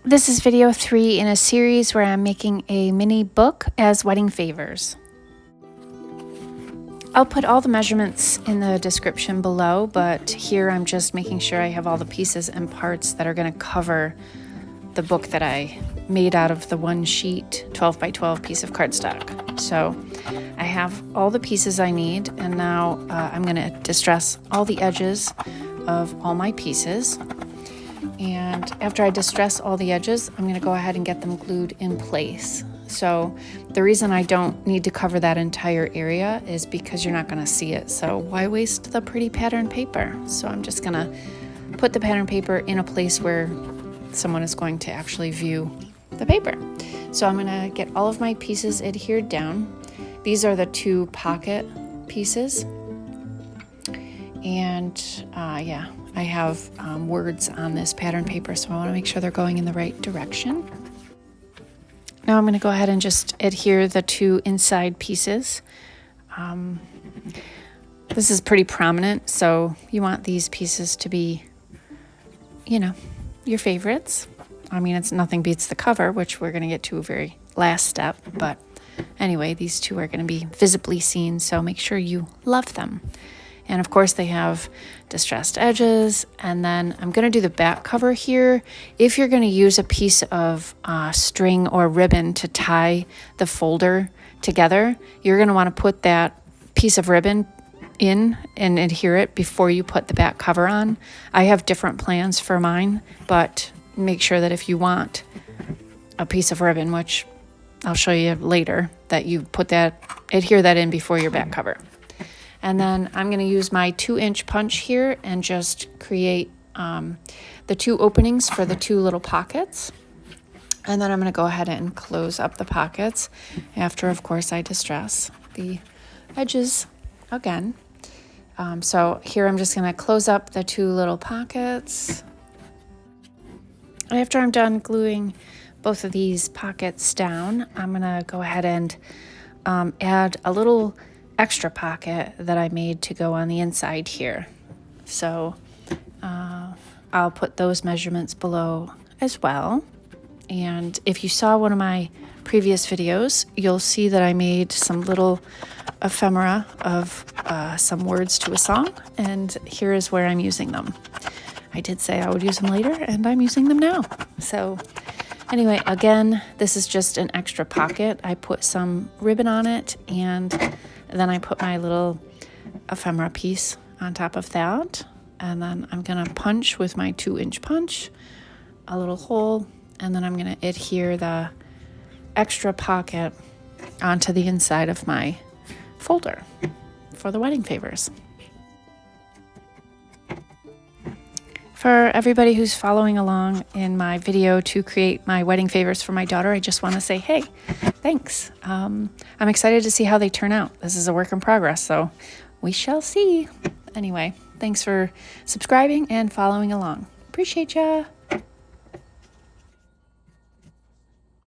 This is video 3 in a series where I'm making a mini book as wedding favors. I'll put all the measurements in the description below, but here I'm just making sure I have all the pieces and parts that are going to cover the book that I made out of the one sheet 12 by 12 piece of cardstock. So I have all the pieces I need, and now I'm going to distress all the edges of all my pieces. And after I distress all the edges, I'm going to go ahead and get them glued in place. So the reason I don't need to cover that entire area is because you're not going to see it. So why waste the pretty pattern paper? So I'm just going to put the pattern paper in a place where someone is going to actually view the paper. So I'm going to get all of my pieces adhered down. These are the 2 pocket pieces. And I have words on this pattern paper, so I want to make sure they're going in the right direction. Now I'm going to go ahead and just adhere the 2 inside pieces. This is pretty prominent, so you want these pieces to be, your favorites. I mean, it's nothing beats the cover, which we're going to get to a very last step, but anyway, these 2 are going to be visibly seen, so make sure you love them. And of course they have distressed edges. And then I'm going to do the back cover here. If you're going to use a piece of string or ribbon to tie the folder together, you're going to want to put that piece of ribbon in and adhere it before you put the back cover on. I have different plans for mine, but make sure that if you want a piece of ribbon, which I'll show you later, that you adhere that in before your back cover. And then I'm going to use my 2-inch punch here and just create the 2 openings for the 2 little pockets. And then I'm going to go ahead and close up the pockets after, of course, I distress the edges again. So here I'm just going to close up the 2 little pockets. After I'm done gluing both of these pockets down, I'm going to go ahead and add a little extra pocket that I made to go on the inside here. So I'll put those measurements below as well. And if you saw one of my previous videos, you'll see that I made some little ephemera of some words to a song, and here is where I'm using them. I did say I would use them later, and I'm using them now. So anyway, again, this is just an extra pocket. I put some ribbon on it, and then I put my little ephemera piece on top of that. And then I'm going to punch with my 2-inch punch a little hole. And then I'm going to adhere the extra pocket onto the inside of my folder for the wedding favors. For everybody who's following along in my video to create my wedding favors for my daughter, I just want to say, hey, thanks. I'm excited to see how they turn out. This is a work in progress, so we shall see. Anyway, thanks for subscribing and following along. Appreciate ya.